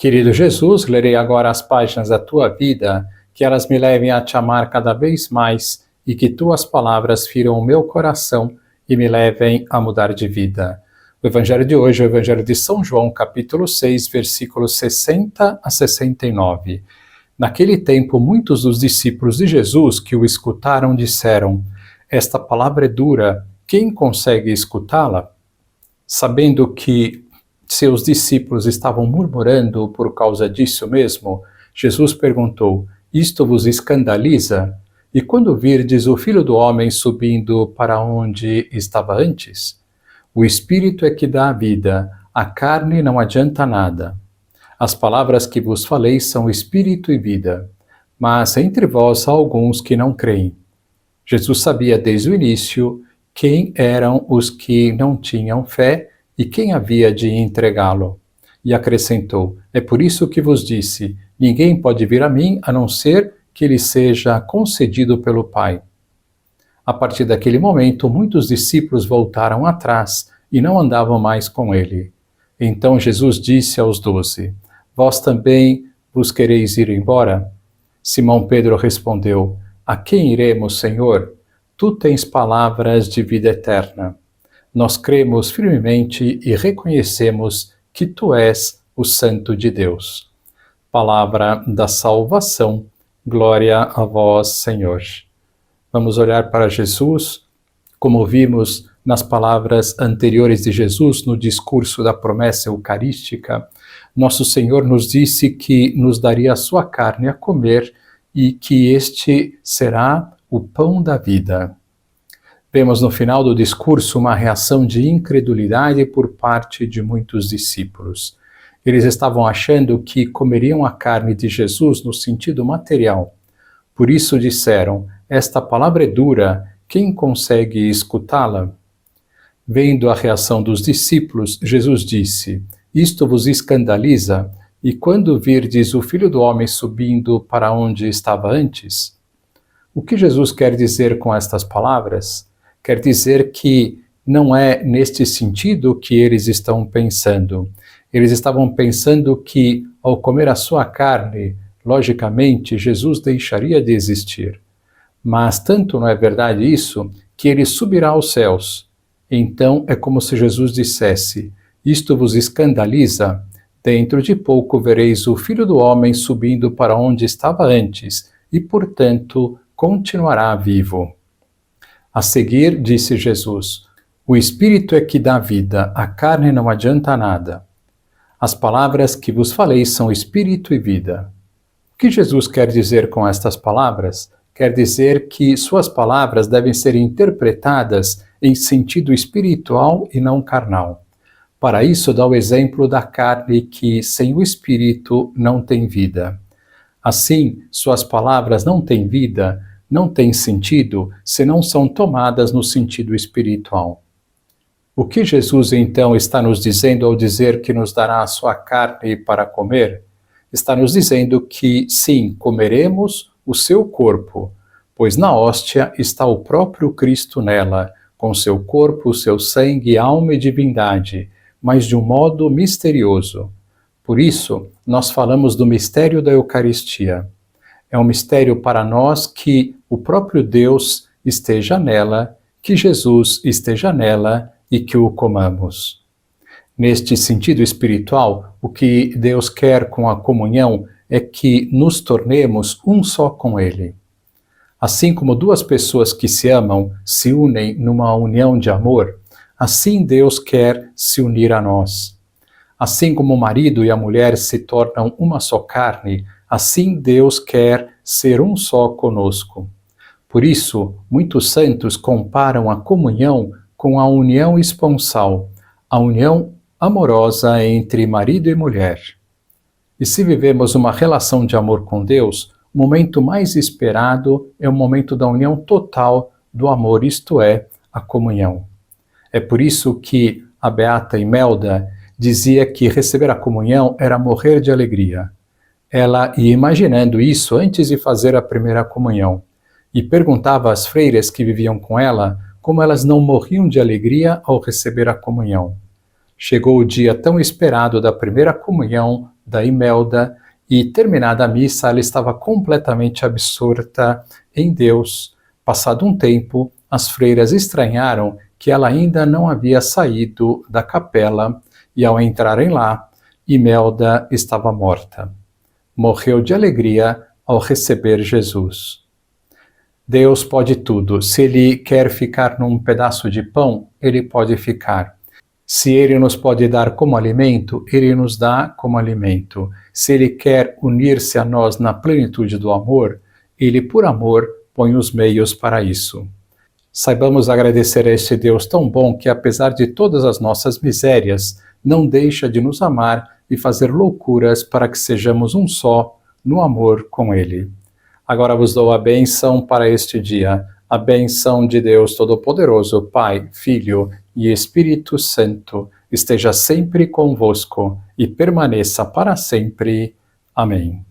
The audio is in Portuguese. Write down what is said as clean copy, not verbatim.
Querido Jesus, lerei agora as páginas da tua vida, que elas me levem a te amar cada vez mais e que tuas palavras firam o meu coração e me levem a mudar de vida. O Evangelho de hoje é o Evangelho de São João, capítulo 6, versículos 60 a 69. Naquele tempo, muitos dos discípulos de Jesus que o escutaram disseram: "Esta palavra é dura, quem consegue escutá-la?" Sabendo que seus discípulos estavam murmurando por causa disso mesmo, Jesus perguntou: "Isto vos escandaliza? E quando virdes o Filho do Homem subindo para onde estava antes? O Espírito é que dá a vida, a carne não adianta nada. As palavras que vos falei são Espírito e vida, mas entre vós há alguns que não creem." Jesus sabia desde o início quem eram os que não tinham fé e quem havia de entregá-lo. E acrescentou: "É por isso que vos disse, ninguém pode vir a mim a não ser que lhe seja concedido pelo Pai." A partir daquele momento, muitos discípulos voltaram atrás e não andavam mais com ele. Então Jesus disse aos 12: "Vós também vos quereis ir embora?" Simão Pedro respondeu: "A quem iremos, Senhor? Tu tens palavras de vida eterna. Nós cremos firmemente e reconhecemos que tu és o Santo de Deus." Palavra da salvação, glória a vós, Senhor. Vamos olhar para Jesus, como vimos nas palavras anteriores de Jesus no discurso da promessa eucarística. Nosso Senhor nos disse que nos daria a sua carne a comer e que este será o pão da vida. Vemos no final do discurso uma reação de incredulidade por parte de muitos discípulos. Eles estavam achando que comeriam a carne de Jesus no sentido material. Por isso disseram: "Esta palavra é dura, quem consegue escutá-la?" Vendo a reação dos discípulos, Jesus disse: "Isto vos escandaliza? E quando virdes o Filho do Homem subindo para onde estava antes?" O que Jesus quer dizer com estas palavras? Quer dizer que não é neste sentido que eles estão pensando. Eles estavam pensando que, ao comer a sua carne, logicamente, Jesus deixaria de existir. Mas tanto não é verdade isso, que ele subirá aos céus. Então é como se Jesus dissesse: "Isto vos escandaliza? Dentro de pouco vereis o Filho do Homem subindo para onde estava antes, e, portanto, continuará vivo." A seguir, disse Jesus: "O Espírito é que dá vida, a carne não adianta nada. As palavras que vos falei são Espírito e vida." O que Jesus quer dizer com estas palavras? Quer dizer que suas palavras devem ser interpretadas em sentido espiritual e não carnal. Para isso, dá o exemplo da carne que, sem o Espírito, não tem vida. Assim, suas palavras não têm vida, não têm sentido, se não são tomadas no sentido espiritual. O que Jesus então está nos dizendo ao dizer que nos dará a sua carne para comer? Está nos dizendo que, sim, comeremos o seu corpo, pois na hóstia está o próprio Cristo nela, com seu corpo, seu sangue, alma e divindade, mas de um modo misterioso. Por isso, nós falamos do mistério da Eucaristia. É um mistério para nós que o próprio Deus esteja nela, que Jesus esteja nela e que o comamos. Neste sentido espiritual, o que Deus quer com a comunhão é que nos tornemos um só com Ele. Assim como duas pessoas que se amam se unem numa união de amor, assim Deus quer se unir a nós. Assim como o marido e a mulher se tornam uma só carne, assim Deus quer ser um só conosco. Por isso, muitos santos comparam a comunhão com a união esponsal, a união amorosa entre marido e mulher. E se vivemos uma relação de amor com Deus, o momento mais esperado é o momento da união total do amor, isto é, a comunhão. É por isso que a beata Imelda dizia que receber a comunhão era morrer de alegria. Ela ia imaginando isso antes de fazer a primeira comunhão e perguntava às freiras que viviam com ela como elas não morriam de alegria ao receber a comunhão. Chegou o dia tão esperado da primeira comunhão da Imelda e, terminada a missa, ela estava completamente absorta em Deus. Passado um tempo, as freiras estranharam que ela ainda não havia saído da capela e, ao entrarem lá, Imelda estava morta. Morreu de alegria ao receber Jesus. Deus pode tudo. Se Ele quer ficar num pedaço de pão, Ele pode ficar. Se Ele nos pode dar como alimento, Ele nos dá como alimento. Se Ele quer unir-se a nós na plenitude do amor, Ele, por amor, põe os meios para isso. Saibamos agradecer a este Deus tão bom que, apesar de todas as nossas misérias, não deixa de nos amar e fazer loucuras para que sejamos um só no amor com Ele. Agora vos dou a bênção para este dia, a bênção de Deus Todo-Poderoso, Pai, Filho e Espírito Santo, esteja sempre convosco e permaneça para sempre. Amém.